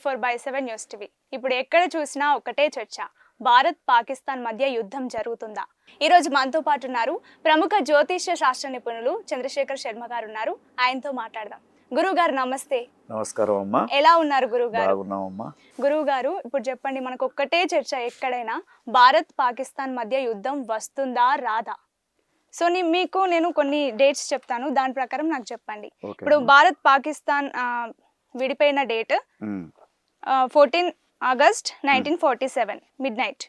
24/7 news TV. ఇప్పుడు ఎక్కడ చూసినా ఒకటే చర్చ. భారత్ పాకిస్తాన్ మధ్య యుద్ధం జరుగుతుందా? ఈ రోజు మనతో పాటు ఉన్నారు ప్రముఖ జ్యోతిష్య శాస్త్ర నిపుణులు చంద్రశేఖర్ శర్మ గారు ఉన్నారు. ఆయనతో మాట్లాడదాం. గురువు గారు నమస్తే. నమస్కారం అమ్మా. ఎలా ఉన్నారు గురువు గారు? బాగున్నామమ్మా. గురువు గారు, ఇప్పుడు చెప్పండి, మనకు ఒక్కటే చర్చ ఎక్కడైనా, భారత్ పాకిస్తాన్ మధ్య యుద్ధం వస్తుందా రాదా? సో నేను కొన్ని డేట్స్ చెప్తాను, దాని ప్రకారం నాకు చెప్పండి. ఇప్పుడు భారత్ పాకిస్తాన్ విడిపోయిన date 14 August 1947 midnight.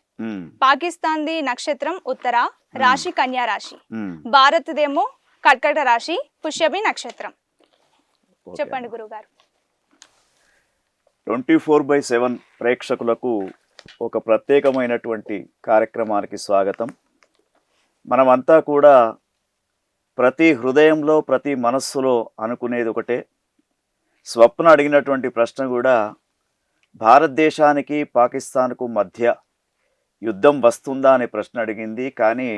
Pakistan the నక్షత్రం ఉత్తర, రాశి కన్యా రాశి. భారత్దేమో కర్కట రాశి, పుష్యమి నక్షత్రం. చెప్పండి గురుగారు. 24/7 ప్రేక్షకులకు ఒక ప్రత్యేకమైనటువంటి కార్యక్రమానికి స్వాగతం. మనమంతా కూడా ప్రతి హృదయంలో, ప్రతి మనస్సులో అనుకునేది ఒకటే. స్వప్న అడిగినటువంటి ప్రశ్న కూడా భారతదేశానికి పాకిస్తాన్కు మధ్య యుద్ధం వస్తుందా అనే ప్రశ్న అడిగింది. కానీ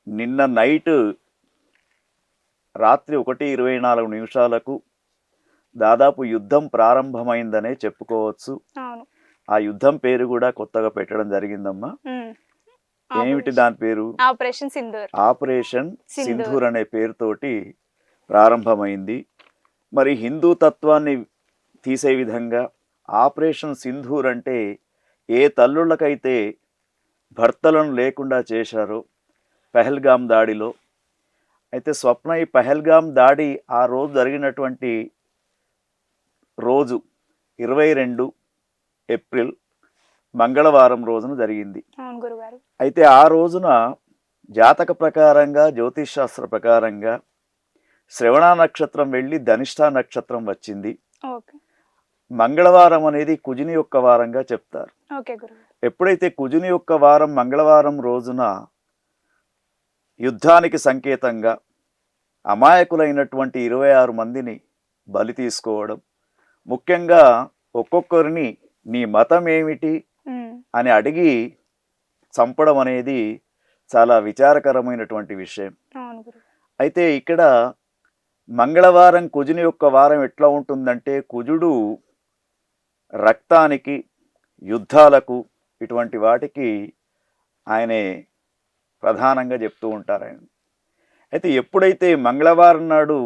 నిన్న నైట్ రాత్రి 1:24 దాదాపు యుద్ధం ప్రారంభమైందనే చెప్పుకోవచ్చు. ఆ యుద్ధం పేరు కూడా కొత్తగా పెట్టడం జరిగిందమ్మా. ఏమిటి దాని పేరు? ఆపరేషన్ సింధూర్ అనే పేరుతోటి ప్రారంభమైంది. మరి హిందూ తత్వాన్ని తీసే విధంగా ఆపరేషన్ సింధూర్ అంటే ఏ తల్లుళ్ళకైతే భర్తలను లేకుండా చేశారో పహల్గామ్ దాడిలో, అయితే స్వప్న ఈ పహల్గామ్ దాడి ఆ రోజు జరిగినటువంటి రోజు 22 ఏప్రిల్ మంగళవారం రోజున జరిగింది. అయితే ఆ రోజున జాతక ప్రకారంగా, జ్యోతిష్ శాస్త్ర ప్రకారంగా శ్రవణ నక్షత్రం వెళ్ళి ధనిష్ఠ నక్షత్రం వచ్చింది. మంగళవారం అనేది కుజుని యొక్క వారంగా చెప్తారు. ఎప్పుడైతే కుజుని యొక్క వారం మంగళవారం రోజున యుద్ధానికి సంకేతంగా అమాయకులైనటువంటి 26 మందిని బలి తీసుకోవడం, ముఖ్యంగా ఒక్కొక్కరిని నీ మతం ఏమిటి అని అడిగి చంపడం అనేది చాలా విచారకరమైనటువంటి విషయం. అయితే ఇక్కడ మంగళవారం కుజుని యొక్క వారం ఎట్లా ఉంటుందంటే, కుజుడు రక్తానికి, యుద్ధాలకు, ఇటువంటి వాటికి ఆయనే ప్రధానంగా చెప్తూ ఉంటారు ఆయన. అయితే ఎప్పుడైతే మంగళవారం నాడు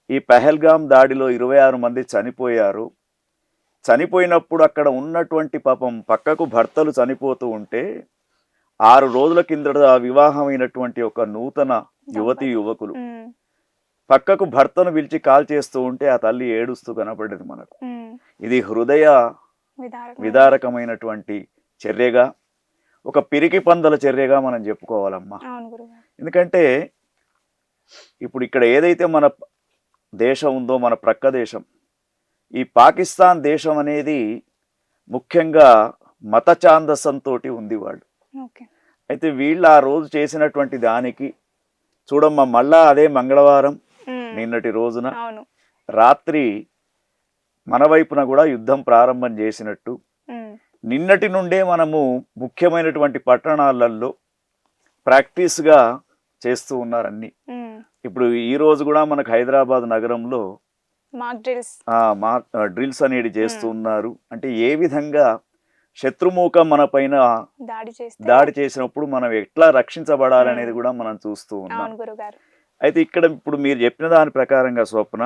ఈ పహల్గామ్ దాడిలో 26 మంది చనిపోయారు, చనిపోయినప్పుడు అక్కడ ఉన్నటువంటి పాపం పక్కకు భర్తలు చనిపోతూ ఉంటే 6 రోజుల కిందట వివాహమైనటువంటి ఒక నూతన యువకులు పక్కకు భర్తను పిలిచి కాల్ చేస్తూ ఉంటే ఆ తల్లి ఏడుస్తూ కనపడేది మనకు. ఇది హృదయ విదారకమైనటువంటి చర్యగా, ఒక పిరికి పందల చర్యగా మనం చెప్పుకోవాలమ్మా. ఎందుకంటే ఇప్పుడు ఇక్కడ ఏదైతే మన దేశం ఉందో, మన ప్రక్క దేశం, ఈ పాకిస్తాన్ దేశం అనేది ముఖ్యంగా మత ఛాందసంతో ఉంది వాళ్ళు. అయితే వీళ్ళు ఆ రోజు చేసినటువంటి దానికి చూడమ్మా, మళ్ళా అదే మంగళవారం నిన్నటి రోజున రాత్రి మన వైపున కూడా యుద్ధం ప్రారంభం చేసినట్టు నిన్నటి నుండే మనము ముఖ్యమైనటువంటి పట్టణాలలో ప్రాక్టీస్గా చేస్తూ ఉన్నారు అన్ని. ఇప్పుడు ఈ రోజు కూడా మనకు హైదరాబాద్ నగరంలో డ్రిల్స్ అనేది చేస్తూ ఉన్నారు. అంటే ఏ విధంగా శత్రుముఖం మన పైన దాడి చేసినప్పుడు మనం ఎట్లా రక్షించబడాలనేది కూడా మనం చూస్తూ ఉన్నాం. అయితే ఇక్కడ ఇప్పుడు మీరు చెప్పిన దాని ప్రకారంగా స్వప్న,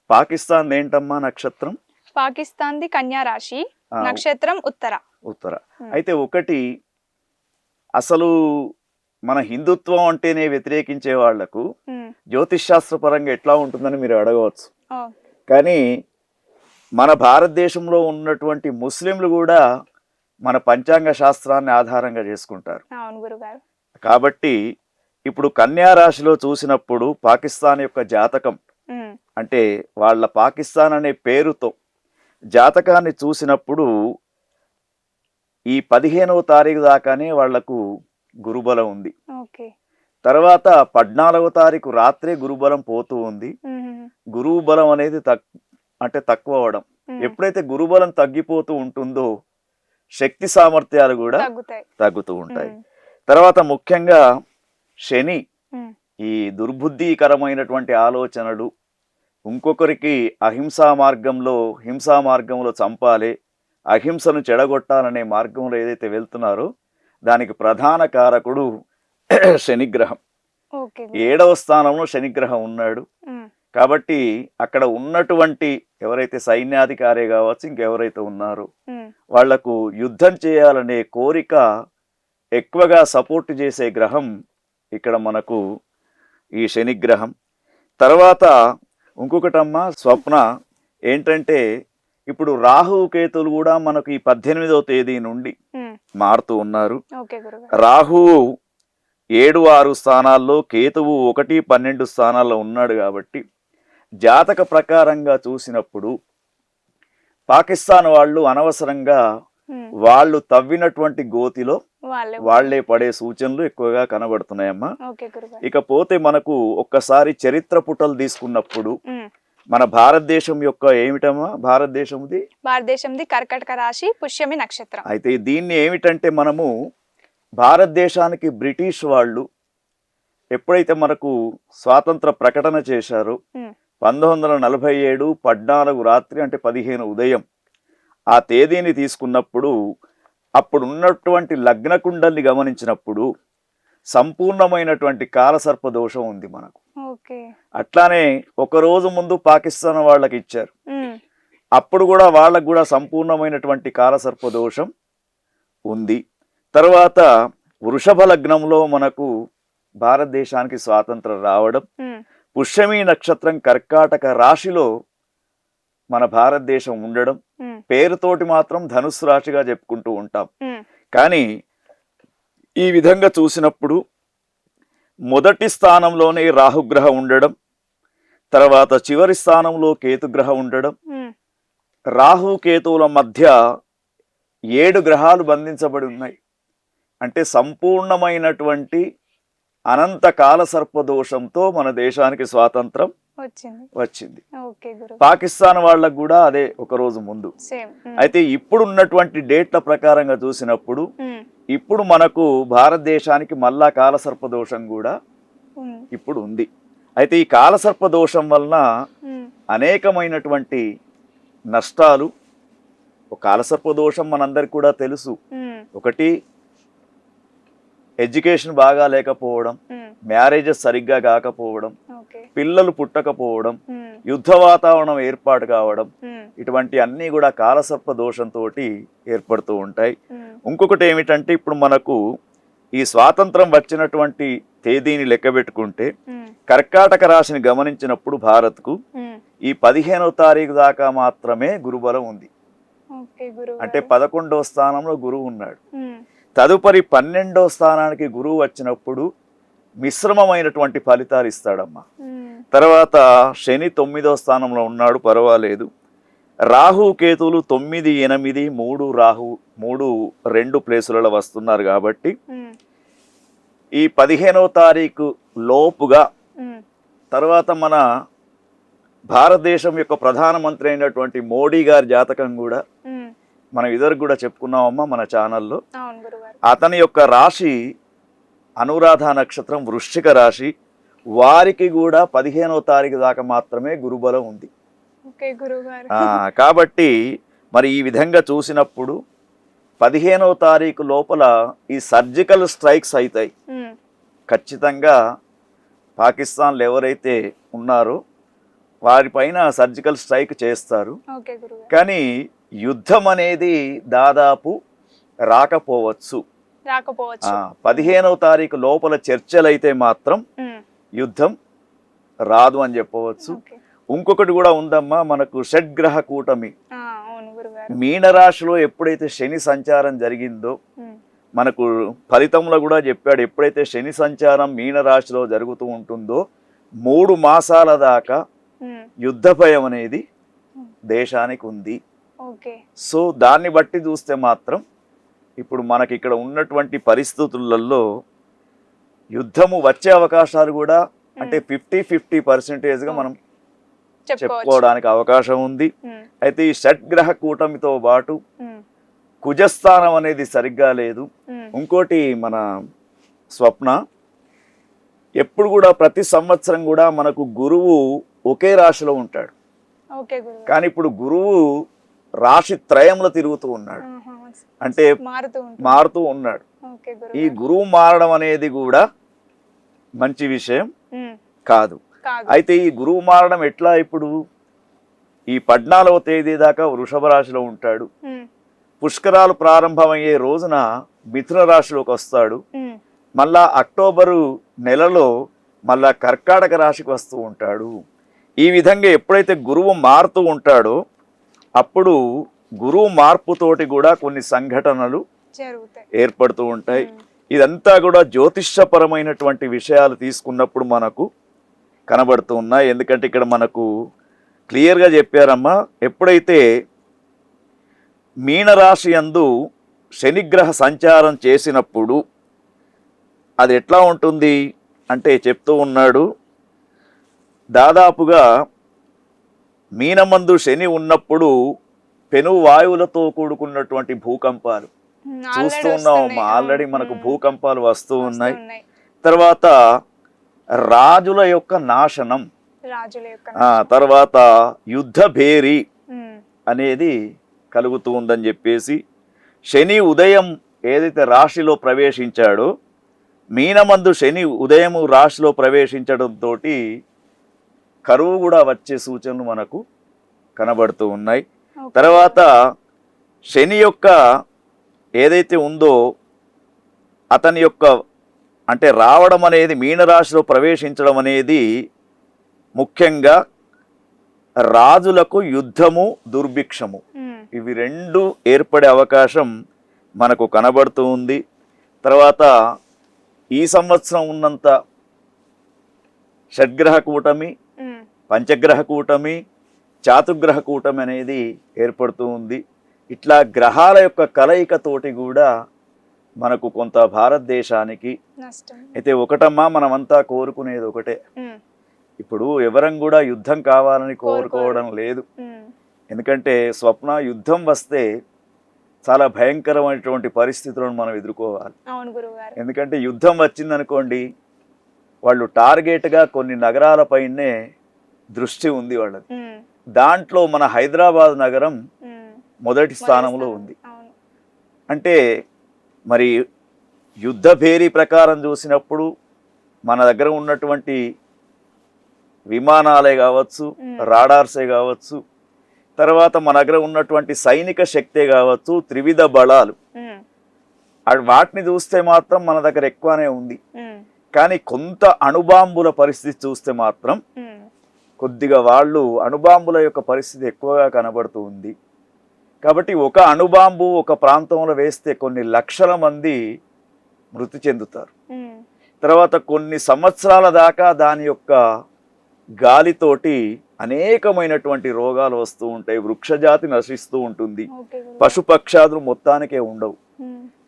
పాకిస్తాన్ ఏంటమ్మా నక్షత్రం? పాకిస్తాన్ ది కన్యా రాశి, నక్షత్రం ఉత్తర. అయితే ఒకటి, అసలు మన హిందుత్వం అంటేనే వ్యతిరేకించే వాళ్లకు జ్యోతిష్ శాస్త్ర పరంగా ఎట్లా ఉంటుందని మీరు అడగవచ్చు. కానీ మన భారతదేశంలో ఉన్నటువంటి ముస్లింలు కూడా మన పంచాంగ శాస్త్రాన్ని ఆధారంగా చేసుకుంటారు. కాబట్టి ఇప్పుడు కన్యా రాశిలో చూసినప్పుడు పాకిస్తాన్ యొక్క జాతకం, అంటే వాళ్ళ పాకిస్తాన్ అనే పేరుతో జాతకాన్ని చూసినప్పుడు ఈ 15వ తారీఖు దాకానే వాళ్లకు గురుబలం ఉంది. తర్వాత 14వ తారీఖు రాత్రే గురుబలం పోతూ ఉంది. గురువు బలం అనేది తక్కువ అవడం. ఎప్పుడైతే గురుబలం తగ్గిపోతూ ఉంటుందో శక్తి సామర్థ్యాలు కూడా తగ్గుతూ ఉంటాయి. తర్వాత ముఖ్యంగా శని ఈ దుర్బుద్ధికరమైనటువంటి ఆలోచనలు, ఇంకొకరికి అహింసా మార్గంలో హింసా మార్గంలో చంపాలి, అహింసను చెడగొట్టాలనే మార్గంలో ఏదైతే వెళ్తున్నారో దానికి ప్రధాన కారకుడు శనిగ్రహం. ఓకే 7వ స్థానంలో శనిగ్రహం ఉన్నాడు. కాబట్టి అక్కడ ఉన్నటువంటి ఎవరైతే సైన్యాధికారి కావచ్చు, ఇంకెవరైతే ఉన్నారో వాళ్లకు యుద్ధం చేయాలనే కోరిక ఎక్కువగా సపోర్ట్ చేసే గ్రహం ఇక్కడ మనకు ఈ శనిగ్రహం. తర్వాత ఇంకొకటమ్మా స్వప్న ఏంటంటే, ఇప్పుడు రాహువు కేతులు కూడా మనకు ఈ 18వ తేదీ నుండి మారుతూ ఉన్నారు. రాహువు 7, 6 స్థానాల్లో, కేతువు 1, 12 స్థానాల్లో ఉన్నాడు. కాబట్టి జాతక ప్రకారంగా చూసినప్పుడు పాకిస్తాన్ వాళ్ళు అనవసరంగా వాళ్ళు తవ్వినటువంటి గోతిలో వాళ్లే పడే సూచనలు ఎక్కువగా కనబడుతున్నాయమ్మా. ఇకపోతే మనకు ఒక్కసారి చరిత్ర పుటలు తీసుకున్నప్పుడు మన భారతదేశం యొక్క ఏమిటమ్మా, భారతదేశంది కర్కటక రాశి, పుష్యమి నక్షత్రం. అయితే దీన్ని ఏమిటంటే, మనము భారతదేశానికి బ్రిటిష్ వాళ్ళు ఎప్పుడైతే మనకు స్వాతంత్ర ప్రకటన చేశారో 1947 14 రాత్రి అంటే 15 ఉదయం ఆ తేదీని తీసుకున్నప్పుడు అప్పుడు ఉన్నటువంటి లగ్న కుండల్ని గమనించినప్పుడు సంపూర్ణమైనటువంటి కాలసర్ప దోషం ఉంది మనకు. అట్లానే ఒక రోజు ముందు పాకిస్తాన్ వాళ్ళకి ఇచ్చారు, అప్పుడు కూడా వాళ్ళకు కూడా సంపూర్ణమైనటువంటి కాలసర్ప దోషం ఉంది. తర్వాత వృషభ లగ్నంలో మనకు భారతదేశానికి స్వాతంత్రం రావడం, పుష్యమి నక్షత్రం కర్కాటక రాశిలో మన భారతదేశం ఉండడం, పేరుతోటి మాత్రం ధనుస్సు రాశిగా చెప్పుకుంటూ ఉంటాం. కానీ ఈ విధంగా చూసినప్పుడు మొదటి స్థానంలోనే రాహుగ్రహం ఉండడం, తర్వాత చివరి స్థానంలో కేతుగ్రహం ఉండడం, రాహు కేతువుల మధ్య 7 గ్రహాలు బంధించబడి ఉన్నాయి. అంటే సంపూర్ణమైనటువంటి అనంత కాల సర్పదోషంతో మన దేశానికి స్వాతంత్రం వచ్చింది. పాకిస్తాన్ వాళ్ళకు కూడా అదే ఒక రోజు ముందు. అయితే ఇప్పుడు ఉన్నటువంటి డేట్ల ప్రకారంగా చూసినప్పుడు ఇప్పుడు మనకు భారతదేశానికి మళ్ళా కాలసర్ప దోషం కూడా ఇప్పుడు ఉంది. అయితే ఈ కాలసర్ప దోషం వలన అనేకమైనటువంటి నష్టాలు. కాలసర్ప దోషం మనందరికి కూడా తెలుసు. ఒకటి, ఎడ్యుకేషన్ బాగా లేకపోవడం, మ్యారేజెస్ సరిగ్గా కాకపోవడం, పిల్లలు పుట్టకపోవడం, యుద్ధ వాతావరణం ఏర్పాటు కావడం, ఇటువంటి అన్ని కూడా కాలసర్ప దోషంతో ఏర్పడుతూ ఉంటాయి. ఇంకొకటి ఏమిటంటే, ఇప్పుడు మనకు ఈ స్వాతంత్రం వచ్చినటువంటి తేదీని లెక్క పెట్టుకుంటే కర్కాటక రాశిని గమనించినప్పుడు భారత్కు ఈ 15వ తారీఖు దాకా మాత్రమే గురుబలం ఉంది. అంటే 11వ స్థానంలో గురువు ఉన్నాడు. తదుపరి 12వ స్థానానికి గురువు వచ్చినప్పుడు మిశ్రమమైనటువంటి ఫలితాలు ఇస్తాడమ్మా. తర్వాత శని 9వ స్థానంలో ఉన్నాడు, పర్వాలేదు. రాహు కేతువులు 9, 8, 3 రాహు 3, 2 ప్లేసులలో వస్తున్నారు. కాబట్టి ఈ 15వ తారీఖు లోపుగా తర్వాత మన భారతదేశం యొక్క ప్రధానమంత్రి అయినటువంటి మోడీ గారి జాతకం కూడా మనం ఇద్దరు కూడా చెప్పుకున్నామమ్మా మన ఛానల్లో. అతని యొక్క రాశి అనురాధ నక్షత్రం, వృశ్చిక రాశి. వారికి కూడా 15వ తారీఖు దాకా మాత్రమే గురుబలం ఉంది. కాబట్టి మరి ఈ విధంగా చూసినప్పుడు 15వ తారీఖు లోపల ఈ సర్జికల్ స్ట్రైక్స్ అవుతాయి. ఖచ్చితంగా పాకిస్తాన్లో ఎవరైతే ఉన్నారో వారిపైన సర్జికల్ స్ట్రైక్ చేస్తారు. కానీ యుద్ధం అనేది దాదాపు రాకపోవచ్చు. 15వ తారీఖు లోపల చర్చలైతే మాత్రం యుద్ధం రాదు అని చెప్పవచ్చు. ఇంకొకటి కూడా ఉందమ్మా, మనకు షడ్గ్రహ కూటమి మీనరాశిలో ఎప్పుడైతే శని సంచారం జరిగిందో మనకు ఫలితంలో కూడా చెప్పాడు, ఎప్పుడైతే శని సంచారం మీనరాశిలో జరుగుతూ ఉంటుందో 3 మాసాల దాకా యుద్ధ భయం అనేది దేశానికి ఉంది. సో దాన్ని బట్టి చూస్తే మాత్రం ఇప్పుడు మనకి ఇక్కడ ఉన్నటువంటి పరిస్థితులలో యుద్ధము వచ్చే అవకాశాలు కూడా అంటే 50-50% మనం చెప్పుకోవడానికి అవకాశం ఉంది. అయితే ఈ షడ్గ్రహ కూటమితో పాటు కుజస్థానం అనేది సరిగ్గా లేదు. ఇంకోటి మన స్వప్న, ఎప్పుడు కూడా ప్రతి సంవత్సరం కూడా మనకు గురువు ఒకే రాశిలో ఉంటాడు. ఓకే గురుగారు. కానీ ఇప్పుడు గురువు రాశి త్రయంలో తిరుగుతూ ఉన్నాడు, అంటే మారుతూ ఉన్నాడు. ఓకే ఈ గురుగారు. గురువు మారడం అనేది కూడా మంచి విషయం కాదు. కాదు. అయితే ఈ గురువు మారడం ఎట్లా? ఇప్పుడు ఈ 14వ తేదీ దాకా వృషభ రాశిలో ఉంటాడు. పుష్కరాలు ప్రారంభమయ్యే రోజున మిథున రాశిలోకి వస్తాడు. మళ్ళా అక్టోబరు నెలలో మళ్ళా కర్కాటక రాశికి వస్తూ ఉంటాడు. ఈ విధంగా ఎప్పుడైతే గురువు మారుతూ ఉంటాడో అప్పుడు గురువు మార్పుతోటి కూడా కొన్ని సంఘటనలు ఏర్పడుతూ ఉంటాయి. ఇదంతా కూడా జ్యోతిష్యపరమైనటువంటి విషయాలు తీసుకున్నప్పుడు మనకు కనబడుతూ ఉన్నాయి. ఎందుకంటే ఇక్కడ మనకు క్లియర్గా చెప్పారమ్మా, ఎప్పుడైతే మీనరాశి యందు శనిగ్రహ సంచారం చేసినప్పుడు అది ఎట్లా ఉంటుంది అంటే చెప్తూ ఉన్నాడు, దాదాపుగా మీనమందు శని ఉన్నప్పుడు పెను వాయువులతో కూడుకున్నటువంటి భూకంపాలు చూస్తూ ఉన్నాం. ఆల్రెడీ మనకు భూకంపాలు వస్తూ ఉన్నాయి. తర్వాత రాజుల యొక్క నాశనం, తర్వాత యుద్ధ భేరి అనేది కలుగుతూ ఉందని చెప్పేసి, శని ఉదయం ఏదైతే రాశిలో ప్రవేశించాడో మీనమందు శని ఉదయం రాశిలో ప్రవేశించడంతో కరువు కూడా వచ్చే సూచనలు మనకు కనబడుతూ ఉన్నాయి. తర్వాత శని యొక్క ఏదైతే ఉందో అతని యొక్క అంటే రావడం అనేది మీనరాశిలో ప్రవేశించడం అనేది ముఖ్యంగా రాజులకు యుద్ధము దుర్భిక్షము ఇవి రెండు ఏర్పడే అవకాశం మనకు కనబడుతూ ఉంది. తర్వాత ఈ సంవత్సరం ఉన్నంత షడ్గ్రహ కూటమి, పంచగ్రహ కూటమి, చాతుగ్రహ కూటమి అనేది ఏర్పడుతూ ఉంది. ఇట్లా గ్రహాల యొక్క కలయికతోటి కూడా మనకు కొంత భారతదేశానికి అయితే ఒకటమ్మా, మనమంతా కోరుకునేది ఒకటే. ఇప్పుడు ఎవరం కూడా యుద్ధం కావాలని కోరుకోవడం లేదు. ఎందుకంటే స్వప్న యుద్ధం వస్తే చాలా భయంకరమైనటువంటి పరిస్థితులను మనం ఎదుర్కోవాలి. ఎందుకంటే యుద్ధం వచ్చిందనుకోండి, వాళ్ళు టార్గెట్గా కొన్ని నగరాలపైనే దృష్టి ఉంది వాళ్ళది. దాంట్లో మన హైదరాబాద్ నగరం మొదటి స్థానంలో ఉంది. అంటే మరి యుద్ధ భేరీ ప్రకారం చూసినప్పుడు మన దగ్గర ఉన్నటువంటి విమానాలే కావచ్చు, రాడార్సే కావచ్చు, తర్వాత మన దగ్గర ఉన్నటువంటి సైనిక శక్తే కావచ్చు, త్రివిధ బలాలు, వాటిని చూస్తే మాత్రం మన దగ్గర ఎక్కువనే ఉంది. కానీ కొంత అణుబాంబుల పరిస్థితి చూస్తే మాత్రం కొద్దిగా వాళ్ళు అణుబాంబుల యొక్క పరిస్థితి ఎక్కువగా కనబడుతూ ఉంది. కాబట్టి ఒక అణుబాంబు ఒక ప్రాంతంలో వేస్తే కొన్ని లక్షల మంది మృతి చెందుతారు. తర్వాత కొన్ని సంవత్సరాల దాకా దాని యొక్క గాలితోటి అనేకమైనటువంటి రోగాలు వస్తూ ఉంటాయి, వృక్షజాతి నశిస్తూ ఉంటుంది, పశుపక్షాదులు మొత్తానికే ఉండవు.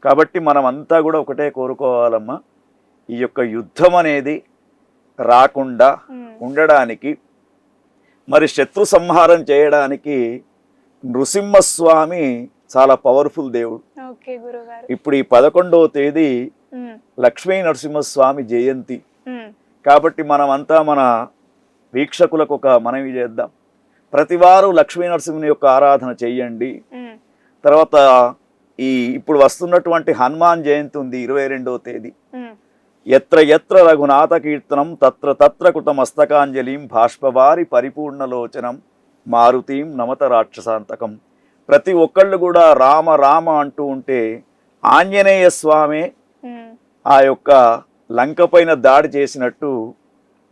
కాబట్టి మనం అంతా కూడా ఒకటే కోరుకోవాలమ్మా, ఈ యొక్క యుద్ధం అనేది రాకుండా ఉండడానికి, మరి శత్రు సంహారం చేయడానికి నృసింహస్వామి చాలా పవర్ఫుల్ దేవుడు. ఇప్పుడు ఈ 11వ తేదీ లక్ష్మీ నరసింహస్వామి జయంతి. కాబట్టి మనమంతా మన వీక్షకులకు ఒక మనవి చేద్దాం, ప్రతివారు లక్ష్మీ నరసింహుని యొక్క ఆరాధన చెయ్యండి. తర్వాత ఇప్పుడు వస్తున్నటువంటి హనుమాన్ జయంతి ఉంది 22వ తేదీ. ఎత్ర ఎత్ర రఘునాథ కీర్తనం తత్ర తత్ర కృత మస్తకాంజలిం బాష్పవారి పరిపూర్ణలోచనం మారుతీం నమత రాక్షసాంతకం. ప్రతి ఒక్కళ్ళు కూడా రామ రామ అంటూ ఉంటే ఆంజనేయ స్వామి ఆ యొక్క లంక పైన దాడి చేసినట్టు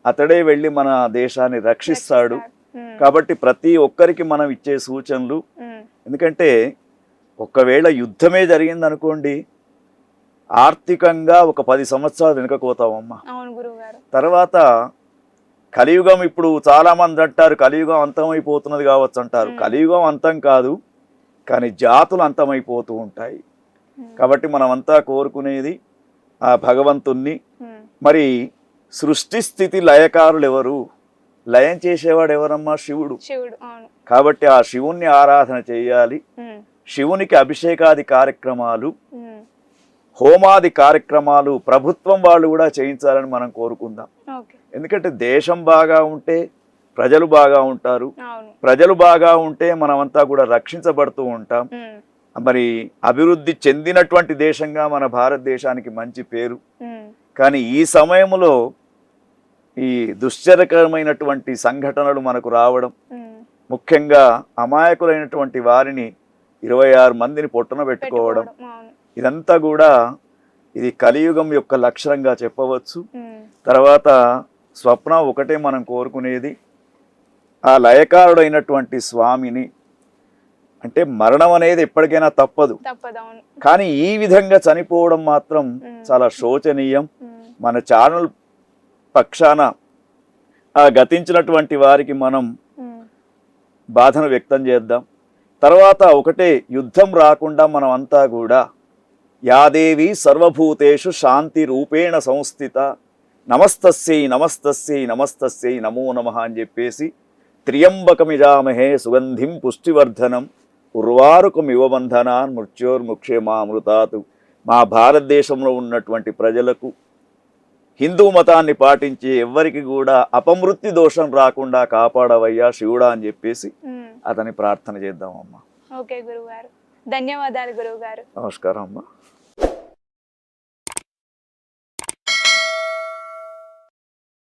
అతడే వెళ్ళి మన దేశాన్ని రక్షిస్తాడు. కాబట్టి ప్రతి ఒక్కరికి మనం ఇచ్చే సూచనలు, ఎందుకంటే ఒకవేళ యుద్ధమే జరిగింది అనుకోండి, ఆర్థికంగా ఒక 10 సంవత్సరాలు వెనుకపోతామమ్మా. తర్వాత కలియుగం, ఇప్పుడు చాలా మంది అంటారు కలియుగం అంతమైపోతున్నది కావచ్చు అంటారు. కలియుగం అంతం కాదు, కానీ జాతులు అంతమైపోతూ ఉంటాయి. కాబట్టి మనమంతా కోరుకునేది ఆ భగవంతుణ్ణి. మరి సృష్టి స్థితి లయకారులు ఎవరు? లయం చేసేవాడు ఎవరమ్మా? శివుడు. కాబట్టి ఆ శివుణ్ణి ఆరాధన చేయాలి. శివునికి అభిషేకాది కార్యక్రమాలు, హోమాది కార్యక్రమాలు ప్రభుత్వం వాళ్ళు కూడా చేయించాలని మనం కోరుకుందాం. ఎందుకంటే దేశం బాగా ఉంటే ప్రజలు బాగా ఉంటారు. అవును. ప్రజలు బాగా ఉంటే మనమంతా కూడా రక్షించబడుతూ ఉంటాం. ఉమ్, మరి అభివృద్ధి చెందినటువంటి దేశంగా మన భారతదేశానికి మంచి పేరు. ఉమ్, కానీ ఈ సమయంలో ఈ దుశ్చరకరమైనటువంటి సంఘటనలు మనకు రావడం, ఉమ్, ముఖ్యంగా అమాయకులైనటువంటి వారిని 26 మందిని పొట్టన పెట్టుకోవడం, అవును. ఇదంతా కూడా ఇది కలియుగం యొక్క లక్షణంగా చెప్పవచ్చు. ఉమ్, తర్వాత స్వప్న ఒకటే మనం కోరుకునేది, ఆ లయకారుడైనటువంటి స్వామిని, అంటే మరణం అనేది ఎప్పటికైనా తప్పదు, తప్పదు. కానీ ఈ విధంగా చనిపోవడం మాత్రం చాలా శోచనీయం. మన ఛానల్ పక్షాన ఆ గతించినటువంటి వారికి మనం బాధను వ్యక్తం చేద్దాం. తర్వాత ఒకటే, యుద్ధం రాకుండా మనం అంతా కూడా యాదేవి సర్వభూతేషు శాంతి రూపేణ సంస్థిత నమస్తస్యై నమస్తస్యై నమస్తస్యై నమో నమః అని చెప్పేసి త్ర్యంబకమిజామహే సుగంధిం పుష్టివర్ధనం ఉర్వారుకమివ బంధనాన్ మృత్యోర్ముక్షేమామృతాతు. మా భారతదేశంలో ఉన్నటువంటి ప్రజలకు, హిందూ మతాన్ని పాటించే ఎవ్వరికి కూడా అపమృత్యు దోషం రాకుండా కాపాడవయ్యా శివుడా అని చెప్పేసి అతని ప్రార్థన చేద్దామమ్మా. ఓకే గురుగారు, ధన్యవాదాలు గురుగారు. నమస్కారం అమ్మా.